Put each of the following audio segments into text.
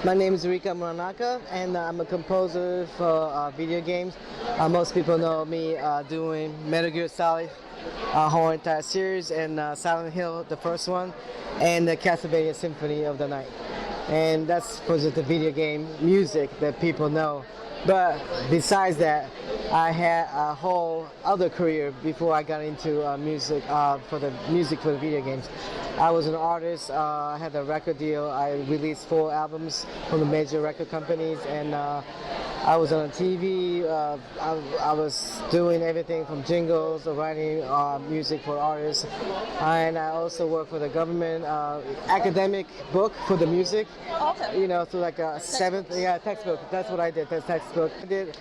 My name is Rika Muranaka, and I'm a composer for video games. Most people know me doing Metal Gear Solid, whole entire series, and Silent Hill, the first one, and the Castlevania Symphony of the Night. And that's for the video game music that people know. But besides that, I had a whole other career before I got into music for the video games. I was an artist. I had a record deal. I released 4 albums from the major record companies, and I was on TV. I was doing everything from jingles, writing music for artists, and I also worked for the government academic book for the music. Okay. You know, so like a textbook. That's what I did. That's textbook. I did.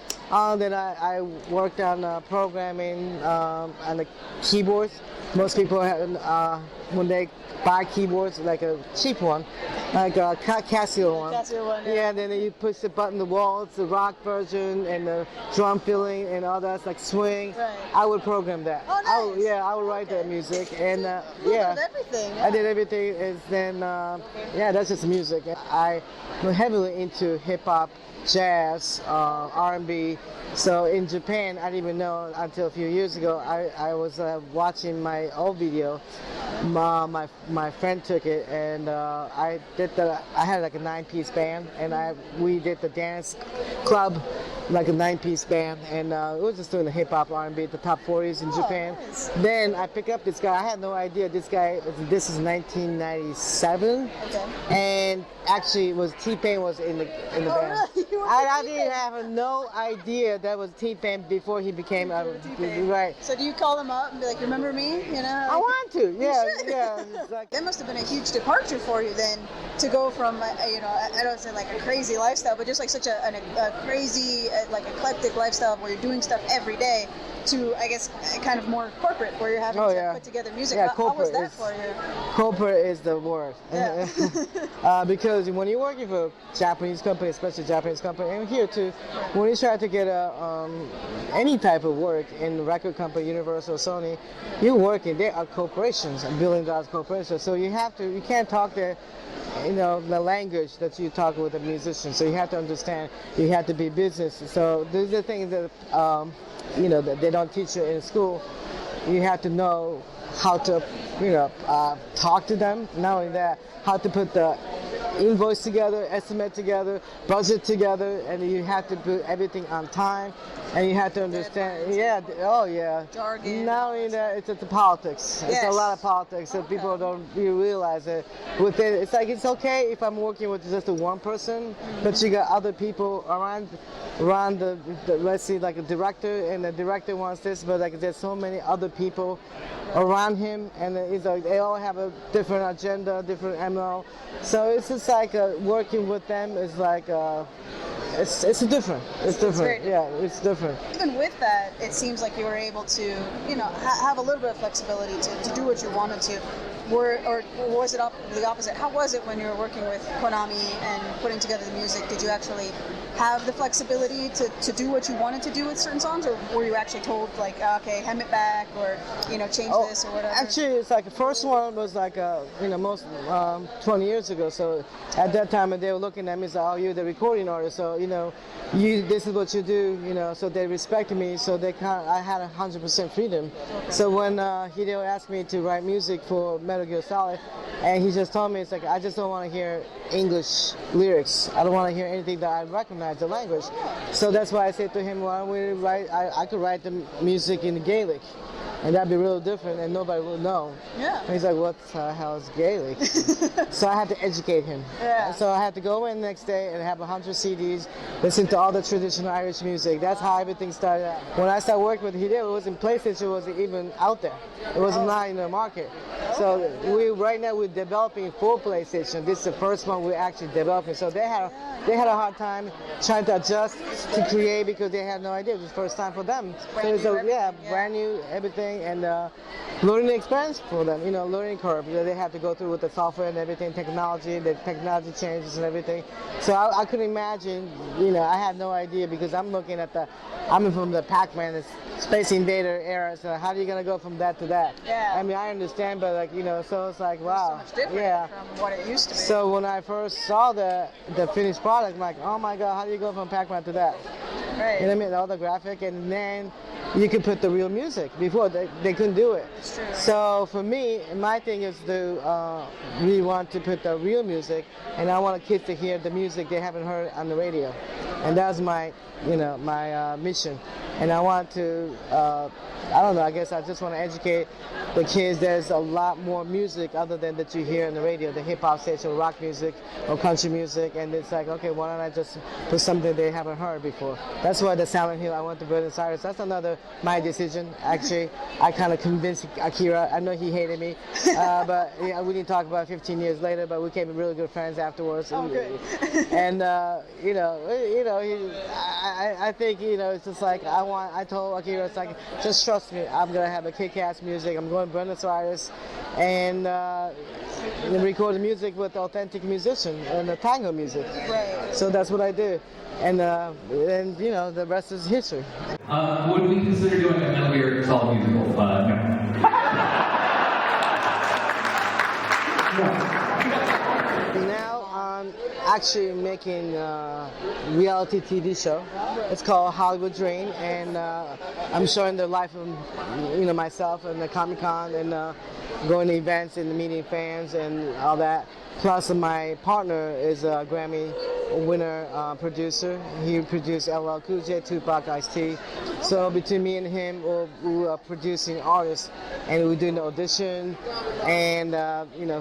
Then I worked on programming on the keyboards. Most people have, when they buy keyboards, like a cheap one, like a Casio one. Casio one, yeah. Yeah, then you push the button, the wall, it's the rock version, and the drum filling, and all that's like swing. Right. I would program that. Oh, nice. I would write that music, and Did everything. Yeah. I did everything. And then that's just music. I'm heavily into hip hop, jazz, R&B. So in Japan, I didn't even know until a few years ago. I was watching my old video. My friend took it, and I had like a 9-piece band, and we did the dance club, like a 9-piece band, and we was just doing the hip hop, R&B, the top 40s in Japan. Nice. Then I pick up this guy. I had no idea this guy. This is 1997, Okay. and actually T-Pain was in the band. Really? You were I with didn't T-Pain? have no idea that was T-Pain before he became T-Pain. right. So do you call him up and be like, remember me? You know? I want to, yeah, should. yeah. It's like, That must have been a huge departure for you then, to go from, I don't say like a crazy lifestyle, but just like such a crazy, like eclectic lifestyle where you're doing stuff every day, to, I guess, kind of more corporate, where you're having to put together music. Yeah, how was corporate that is- for you? Corporate is the word. Yeah. Because when you're working for a Japanese company, especially Japanese company, and here too, when you try to get any type of work in the record company, Universal, Sony, you're working. They are corporations, billion-dollar corporations. So you can't talk the language that you talk with a musician. So you have to understand. You have to be business. So these are things that that they don't teach you in school. You have to know how to, talk to them. Not only that, how to put the invoice together, estimate together, budget together, and you have to do everything on time, and you have to understand. Deadlines. Jargon. Not only that, it's the politics. Yes. It's a lot of politics that people don't really realize it. With it, it's like it's okay if I'm working with just one person, but you got other people around the let's see, like a director, and the director wants this, but like there's so many other people around him, and it's like they all have a different agenda, different MO. So it's just like working with them is like it's different. It's different. Yeah, it's different. Even with that, it seems like you were able to, have a little bit of flexibility to do what you wanted to. Or was it the opposite? How was it when you were working with Konami and putting together the music? Did you actually have the flexibility to do what you wanted to do with certain songs, or were you actually told like, okay, hem it back, or change this or whatever? Actually, it's like the first one was like most 20 years ago. So at that time, they were looking at me and said, "Oh, you're the recording artist, so this is what you do." So they respected me. So I had 100% freedom. Okay. So when Hideo asked me to write music for Metal Gear Solid, and he just told me, it's like, I just don't want to hear English lyrics. I don't want to hear anything that I recognize the language. So that's why I said to him, why don't we write? I could write the music in Gaelic, and that'd be real different, and nobody would know. Yeah. And he's like, what the hell is Gaelic? So I had to educate him. Yeah. So I had to go in the next day and have 100 CDs, listen to all the traditional Irish music. That's how everything started out. When I started working with Hideo, it wasn't PlayStation, it wasn't even out there. It was not in the market. So right now we're developing for PlayStation. This is the first one we're actually developing. So they had a hard time trying to adjust to create because they had no idea. It was the first time for them. So it's brand new everything, and learning experience for them, learning curve. They have to go through with the software and everything, the technology changes and everything. So I couldn't imagine, I had no idea because I'm looking at I'm from the Pac-Man, the Space Invader era, so how are you going to go from that to that? Yeah. I mean, I understand, but so it's like, wow. It's so much different yeah. from what it used to be. So when I first saw the finished product, I'm like, oh my God, how do you go from Pac-Man to that? Right. You know what I mean? All the graphic, and then you can put the real music. Before they couldn't do it. It's true. So for me, my thing is to we want to put the real music, and I want kids to hear the music they haven't heard on the radio, and that's my my mission. And I want to I don't know. I guess I just want to educate the kids. There's a lot more music other than that you hear on the radio, the hip hop station, rock music, or country music, and it's like, okay, why don't I just put something they haven't heard before? That's why the Silent Hill I went to Buenos Aires. That's another my decision. Actually, I kind of convinced Akira. I know he hated me, but yeah, we didn't talk about it 15 years later. But we became really good friends afterwards. Oh, good. And I think it's just like I told Akira, it's like, just trust me, I'm gonna have a kick-ass music. I'm going to Buenos Aires and record the music with authentic musicians and the tango music. Right. So that's what I do, and the rest is history. Would we consider doing a Metal Gear Solid musical? No. Now I'm actually making a reality TV show. It's called Hollywood Dream, and I'm showing the life of myself and the Comic-Con and going to events and meeting fans and all that. Plus my partner is a Grammy winner producer. He produced LL Cool J, Tupac, Ice-T. So between me and him, we are producing artists, and we're doing the audition, and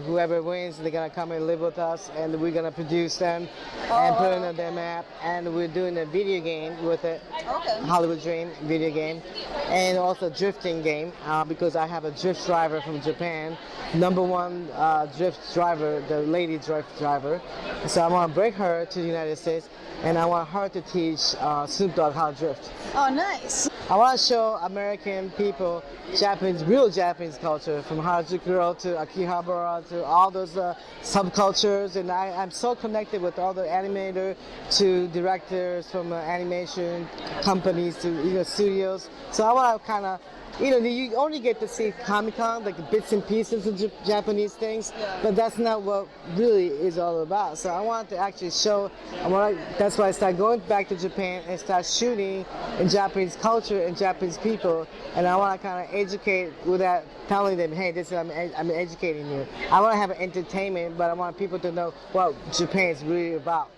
whoever wins, they're gonna come and live with us, and we're gonna produce them and put it on their map, and we're doing a video game with it. Okay. Hollywood Dream video game, and also drifting game because I have a drift driver from Japan, #1 drift driver, the lady drift driver. So I want to bring her to the United States, and I want her to teach Snoop Dogg how to drift. Oh, nice. I want to show American people real Japanese culture, from Harajuku to Akihabara to all those subcultures, and I'm so connected with all the animators to directors from animation companies to studios. So I want to kind of you only get to see Comic-Con, like bits and pieces of Japanese things, but that's not what really is all about. So I want to actually show, that's why I started going back to Japan and start shooting in Japanese culture and Japanese people, and I want to kind of educate without telling them, hey, I'm educating you. I want to have an entertainment, but I want people to know what Japan is really about.